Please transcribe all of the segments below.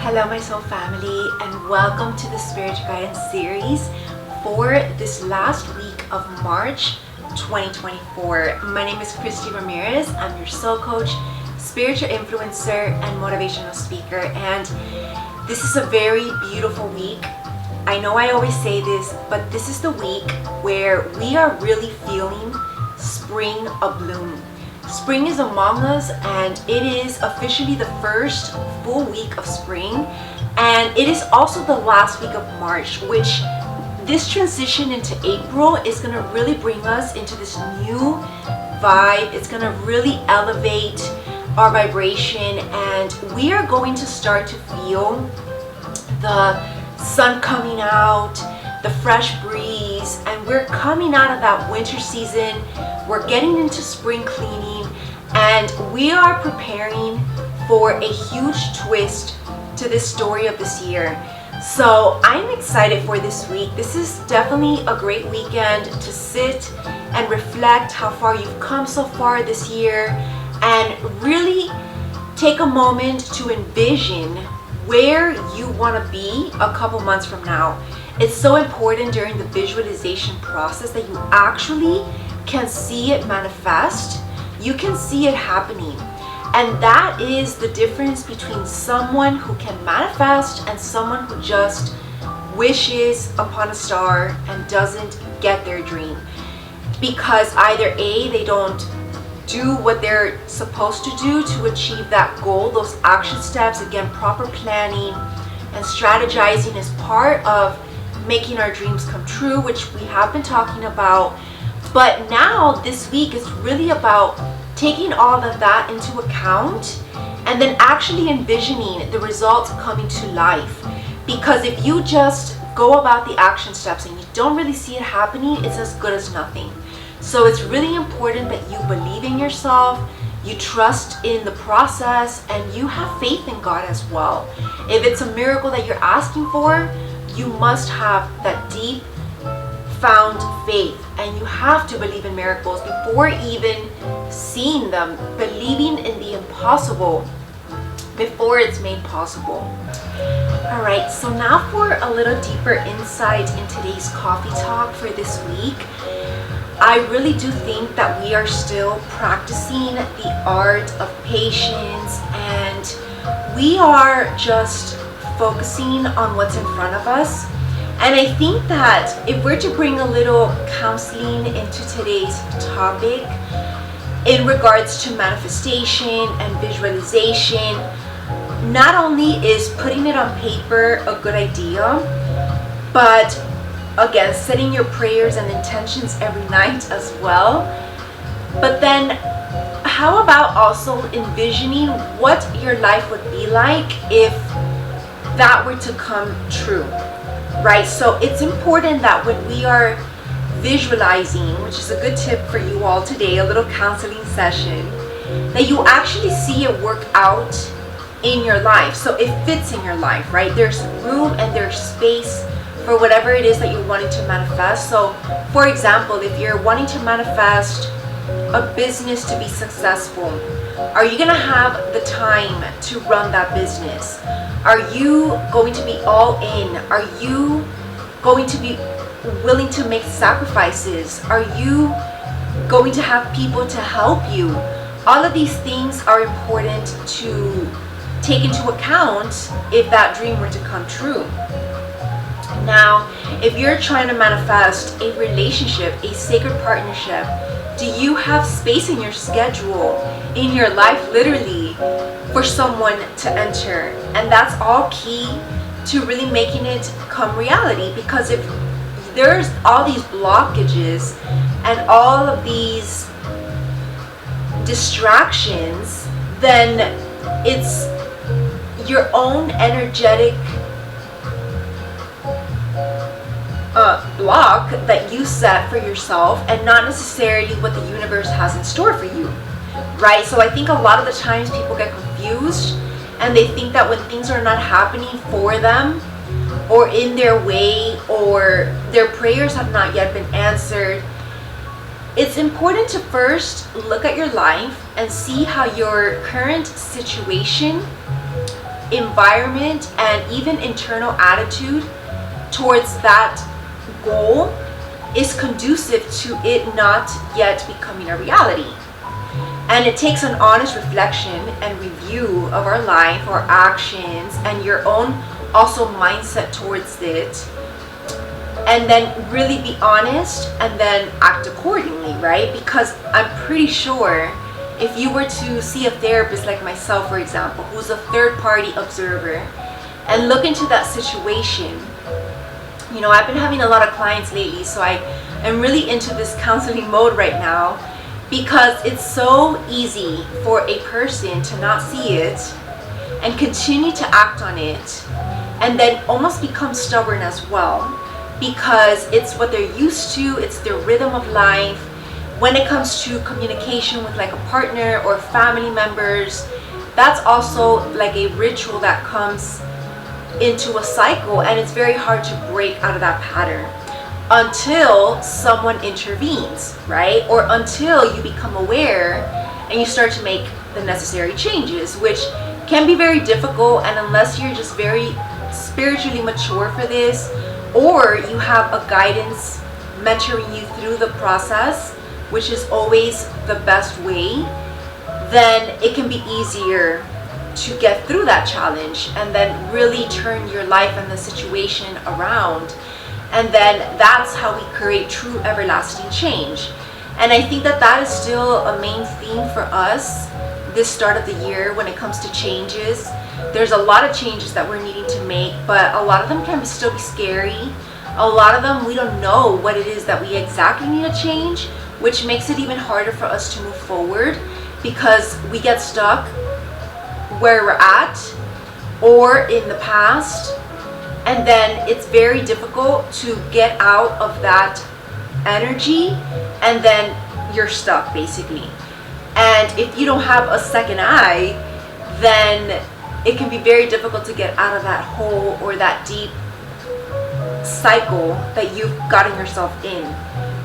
Hello my soul family, and welcome to the spiritual guidance series for this last week of March 2024. My name is Christy Ramirez. I'm your soul coach, spiritual influencer, and motivational speaker, and this is a very beautiful week. I know I always say this, but this is the week where we are really feeling spring abloom. Spring is among us, and it is officially the first full week of spring, and it is also the last week of March, which this transition into April is going to really bring us into this new vibe. It's going to really elevate our vibration, and we are going to start to feel the sun coming out, the fresh breeze, and we're coming out of that winter season. We're getting into spring cleaning, and we are preparing for a huge twist to this story of this year. So I'm excited for this week. This is definitely a great weekend to sit and reflect how far you've come so far this year, and really take a moment to envision where you want to be a couple months from now. It's so important during the visualization process that you actually can see it manifest. You can see it happening. And that is the difference between someone who can manifest and someone who just wishes upon a star and doesn't get their dream. Because either A, they don't do what they're supposed to do to achieve that goal, those action steps. Again, proper planning and strategizing is part of making our dreams come true, which we have been talking about. But now this week is really about taking all of that into account and then actually envisioning the results coming to life. Because if you just go about the action steps and you don't really see it happening, it's as good as nothing. So it's really important that you believe in yourself, you trust in the process, and you have faith in God as well. If it's a miracle that you're asking for, you must have that deep found faith, and you have to believe in miracles before even seeing them, believing in the impossible before it's made possible. All right, so now for a little deeper insight in today's coffee talk for this week. I really do think that we are still practicing the art of patience, and we are just focusing on what's in front of us. And I think that if we're to bring a little counseling into today's topic in regards to manifestation and visualization, not only is putting it on paper a good idea, but again, setting your prayers and intentions every night as well. But then how about also envisioning what your life would be like if that were to come true, right? So it's important that when we are visualizing, which is a good tip for you all today, a little counseling session, that you actually see it work out in your life. So it fits in your life, right? There's room and there's space for whatever it is that you're wanting to manifest. So for example, if you're wanting to manifest a business to be successful, are you gonna have the time to run that business? Are you going to be all in? Are you going to be willing to make sacrifices? Are you going to have people to help you? All of these things are important to take into account if that dream were to come true. Now, if you're trying to manifest a relationship, a sacred partnership, do you have space in your schedule, in your life literally, for someone to enter? And that's all key to really making it come reality. Because if there's all these blockages and all of these distractions, then it's your own energetic block that you set for yourself, and not necessarily what the universe has in store for you, right? So I think a lot of the times people get confused and they think that when things are not happening for them or in their way, or their prayers have not yet been answered, it's important to first look at your life and see how your current situation environment and even internal attitude towards that goal is conducive to it not yet becoming a reality. And it takes an honest reflection and review of our life, our actions, and your own also mindset towards it. And then really be honest and then act accordingly, right? Because I'm pretty sure if you were to see a therapist like myself, for example, who's a third-party observer, and look into that situation, you know, I've been having a lot of clients lately, so I am really into this counseling mode right now, because it's so easy for a person to not see it and continue to act on it, and then almost become stubborn as well, because it's what they're used to, it's their rhythm of life. When it comes to communication with like a partner or family members, that's also like a ritual that comes into a cycle, and it's very hard to break out of that pattern until someone intervenes, right? Or until you become aware and you start to make the necessary changes, which can be very difficult. And unless you're just very spiritually mature for this, or you have a guidance mentoring you through the process, which is always the best way, then it can be easier to get through that challenge and then really turn your life and the situation around. And then that's how we create true everlasting change. And I think that that is still a main theme for us this start of the year when it comes to changes. There's a lot of changes that we're needing to make, but a lot of them can still be scary. A lot of them, we don't know what it is that we exactly need to change, which makes it even harder for us to move forward, because we get stuck where we're at or in the past, and then it's very difficult to get out of that energy, and then you're stuck basically. And if you don't have a second eye, then it can be very difficult to get out of that hole or that deep cycle that you've gotten yourself in,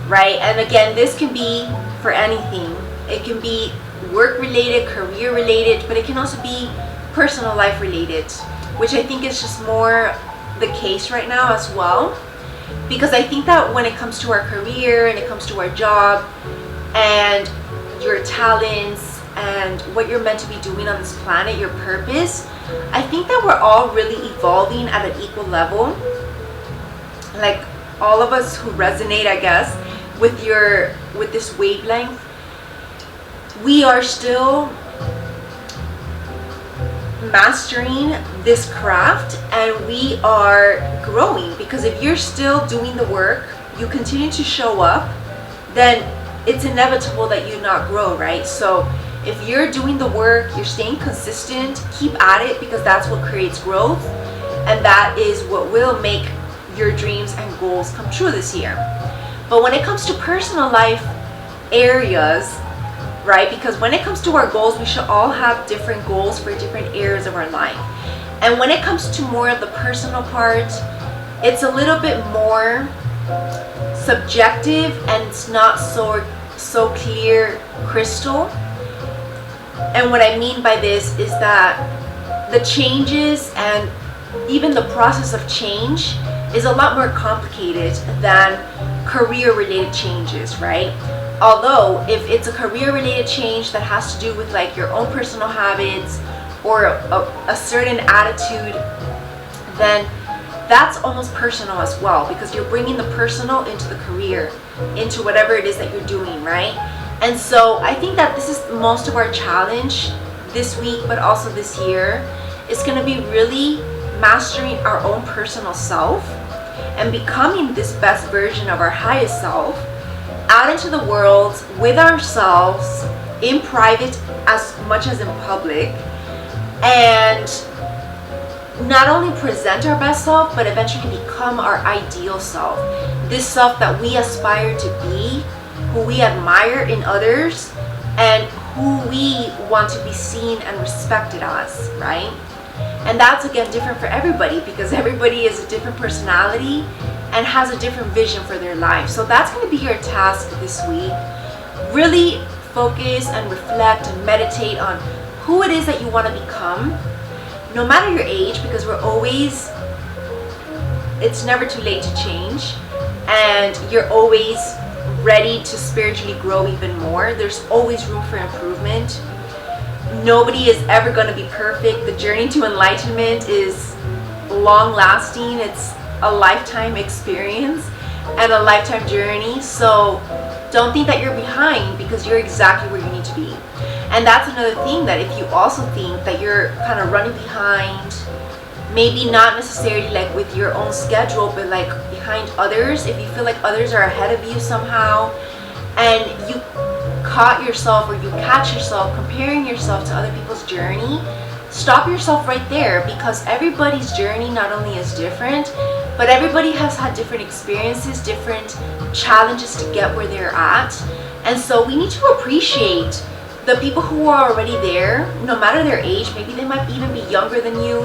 right? And again, this can be for anything. It can be work related, career related, but it can also be personal life related, which I think is just more the case right now as well. Because I think that when it comes to our career and it comes to our job and your talents and what you're meant to be doing on this planet, your purpose, I think that we're all really evolving at an equal level. Like all of us who resonate, I guess, with this wavelength, we are still mastering this craft, and we are growing. Because if you're still doing the work, you continue to show up, then it's inevitable that you not grow, right? So if you're doing the work, you're staying consistent, keep at it, because that's what creates growth, and that is what will make your dreams and goals come true this year. But when it comes to personal life areas, right, because when it comes to our goals, we should all have different goals for different areas of our life. And when it comes to more of the personal part, it's a little bit more subjective, and it's not so clear crystal. And what I mean by this is that the changes and even the process of change is a lot more complicated than career related changes, right? Although if it's a career related change that has to do with like your own personal habits or a certain attitude, then that's almost personal as well, because you're bringing the personal into the career, into whatever it is that you're doing, right? And so I think that this is most of our challenge this week, but also this year, is going to be really mastering our own personal self and becoming this best version of our highest self out into the world with ourselves, in private as much as in public, and not only present our best self, but eventually become our ideal self. This self that we aspire to be, who we admire in others, and who we want to be seen and respected as, right? And that's again different for everybody, because everybody is a different personality and has a different vision for their life. So that's going to be your task this week. Really focus and reflect and meditate on who it is that you want to become, no matter your age, because it's never too late to change, and you're always ready to spiritually grow even more. There's always room for improvement. Nobody is ever going to be perfect. The journey to enlightenment is long lasting. It's a lifetime experience and a lifetime journey. So don't think that you're behind, because you're exactly where you need to be. And that's another thing, that if you also think that you're kind of running behind, maybe not necessarily like with your own schedule, but like behind others, if you feel like others are ahead of you somehow, and you caught yourself, or you catch yourself comparing yourself to other people's journey, stop yourself right there, because everybody's journey not only is different, but everybody has had different experiences, different challenges to get where they're at. And so we need to appreciate the people who are already there, no matter their age. Maybe they might even be younger than you,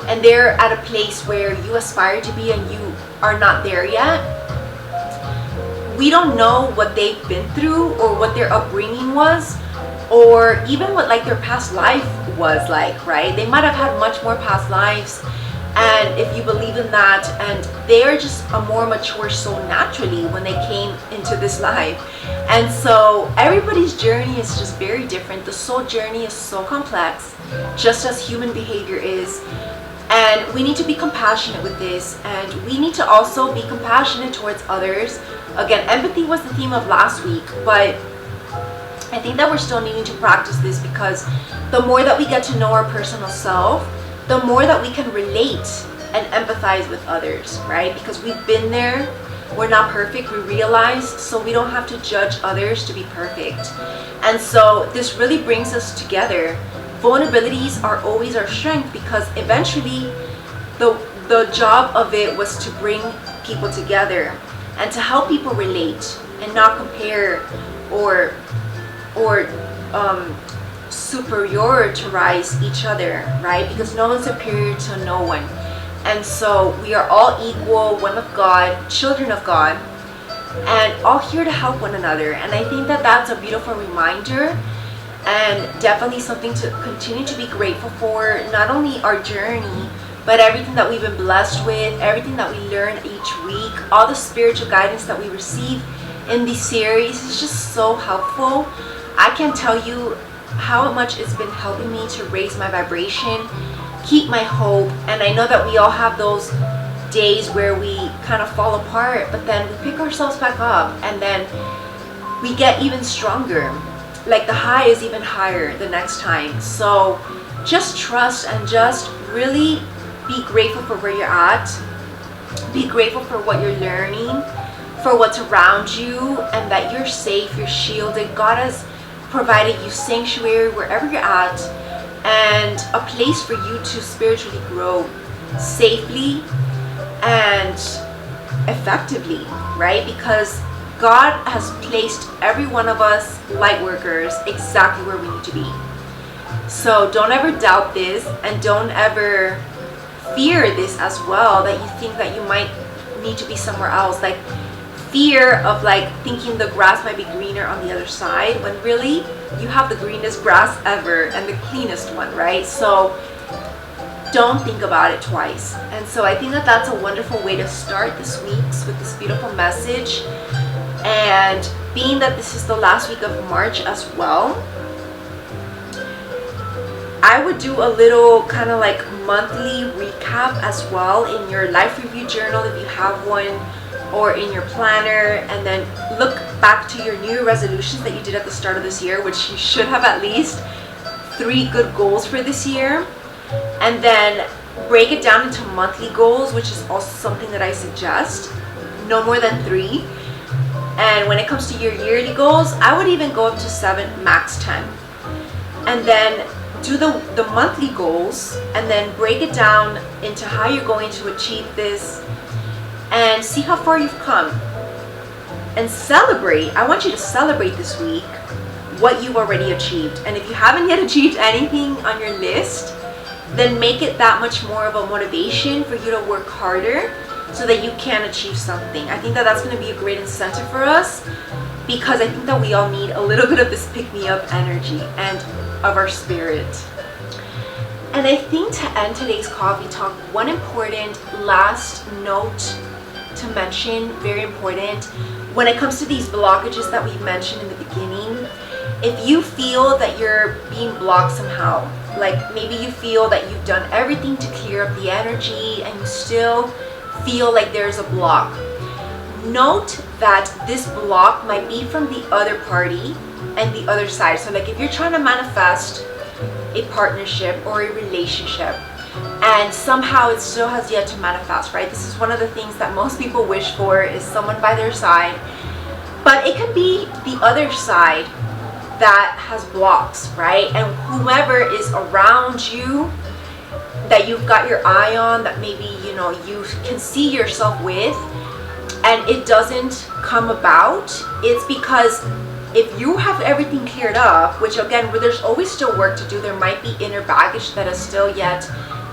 and they're at a place where you aspire to be and you are not there yet. We don't know what they've been through, or what their upbringing was, or even what like their past life was like, right? They might have had much more past lives, and if you believe in that, and they're just a more mature soul naturally when they came into this life. And so everybody's journey is just very different. The soul journey is so complex, just as human behavior is. And we need to be compassionate with this, and we need to also be compassionate towards others. Again, empathy was the theme of last week, but I think that we're still needing to practice this, because the more that we get to know our personal self, the more that we can relate and empathize with others, right? Because we've been there, we're not perfect, we realize, so we don't have to judge others to be perfect. And so this really brings us together. Vulnerabilities are always our strength, because eventually the job of it was to bring people together and to help people relate and not compare or superiorize each other, right? Because no one's superior to no one. And so we are all equal, one of God, children of God, and all here to help one another. And I think that that's a beautiful reminder, and definitely something to continue to be grateful for. Not only our journey, but everything that we've been blessed with, everything that we learn each week, all the spiritual guidance that we receive in these series is just so helpful. I can't tell you how much it's been helping me to raise my vibration, keep my hope. And I know that we all have those days where we kind of fall apart, but then we pick ourselves back up, and then we get even stronger. Like the high is even higher the next time. So just trust and just really be grateful for where you're at. Be grateful for what you're learning, for what's around you, and that you're safe, you're shielded. God has provided you sanctuary wherever you're at, and a place for you to spiritually grow safely and effectively, right? Because God has placed every one of us light workers exactly where we need to be. So don't ever doubt this, and don't ever fear this as well, that you think that you might need to be somewhere else. Like fear of like thinking the grass might be greener on the other side, when really you have the greenest grass ever and the cleanest one, right? So don't think about it twice. And so I think that that's a wonderful way to start this week with this beautiful message. And being that this is the last week of March as well, I would do a little kind of like monthly recap as well in your life review journal if you have one, or in your planner, and then look back to your new resolutions that you did at the start of this year, which you should have at least 3 good goals for this year, and then break it down into monthly goals, which is also something that I suggest, no more than 3. And when it comes to your yearly goals, I would even go up to 7, max 10. And then do the monthly goals, and then break it down into how you're going to achieve this, and see how far you've come. And celebrate. I want you to celebrate this week what you've already achieved. And if you haven't yet achieved anything on your list, then make it that much more of a motivation for you to work harder so that you can achieve something. I think that that's going to be a great incentive for us, because I think that we all need a little bit of this pick-me-up energy and of our spirit. And I think to end today's coffee talk, one important last note to mention, very important, when it comes to these blockages that we mentioned in the beginning, if you feel that you're being blocked somehow, like maybe you feel that you've done everything to clear up the energy and you still feel like there's a block, note that this block might be from the other party and the other side. So like if you're trying to manifest a partnership or a relationship and somehow it still has yet to manifest, right? This is one of the things that most people wish for, is someone by their side. But it can be the other side that has blocks, right? And whomever is around you that you've got your eye on, that maybe you can see yourself with, and it doesn't come about, it's because if you have everything cleared up, which again, where there's always still work to do, there might be inner baggage that is still yet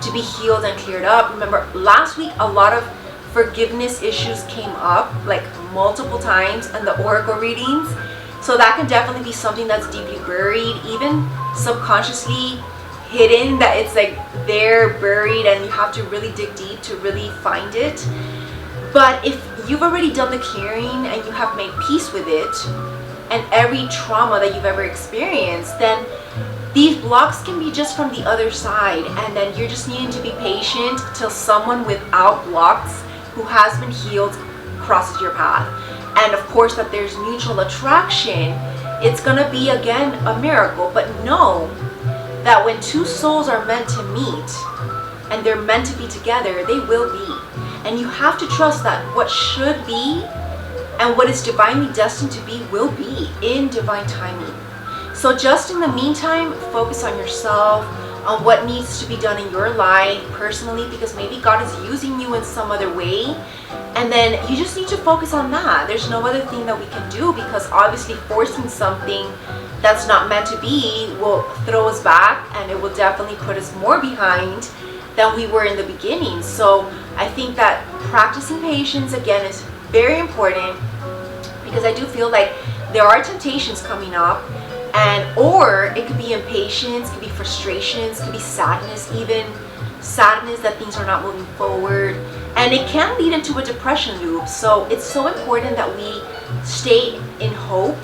to be healed and cleared up. Remember, last week a lot of forgiveness issues came up like multiple times in the oracle readings. So that can definitely be something that's deeply buried, even subconsciously hidden, that it's like there buried and you have to really dig deep to really find it. But if you've already done the clearing and you have made peace with it and every trauma that you've ever experienced, then these blocks can be just from the other side, and then you're just needing to be patient till someone without blocks who has been healed crosses your path. And of course that there's mutual attraction. It's gonna be again a miracle, but know that when two souls are meant to meet and they're meant to be together, they will be. And you have to trust that what should be and what is divinely destined to be will be in divine timing. So just in the meantime, focus on yourself, on what needs to be done in your life personally, because maybe God is using you in some other way. And then you just need to focus on that. There's no other thing that we can do, because obviously forcing something that's not meant to be will throw us back, and it will definitely put us more behind than we were in the beginning. So I think that practicing patience again is very important, because I do feel like there are temptations coming up, and or it could be impatience, it could be frustrations, it could be sadness, even sadness that things are not moving forward, and it can lead into a depression loop. So it's so important that we stay in hope,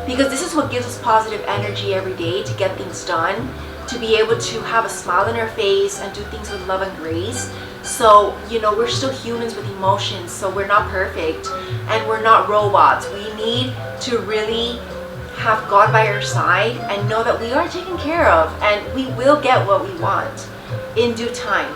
because this is what gives us positive energy every day to get things done, to be able to have a smile on our face and do things with love and grace. So we're still humans with emotions, so we're not perfect and we're not robots. We need to really have God by our side and know that we are taken care of, and we will get what we want in due time.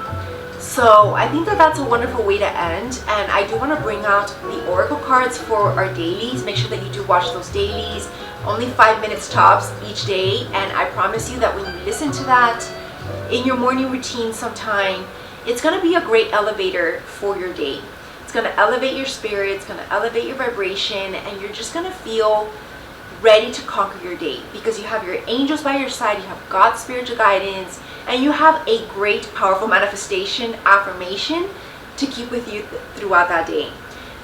So I think that that's a wonderful way to end, and I do want to bring out the oracle cards for our dailies. Make sure that you do watch those dailies, only 5 minutes tops each day, and I promise you that when you listen to that in your morning routine sometime, it's going to be a great elevator for your day. It's going to elevate your spirit, it's going to elevate your vibration, and you're just going to feel ready to conquer your day, because you have your angels by your side, you have God's spiritual guidance, and you have a great powerful manifestation affirmation to keep with you throughout that day.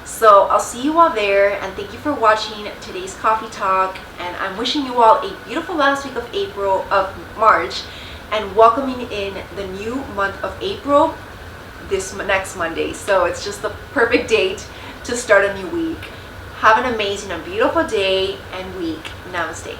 So I'll see you all there, and thank you for watching today's coffee talk, and I'm wishing you all a beautiful last week of March, and welcoming in the new month of April this next Monday. So it's just the perfect date to start a new week. Have an amazing and beautiful day and week. Namaste.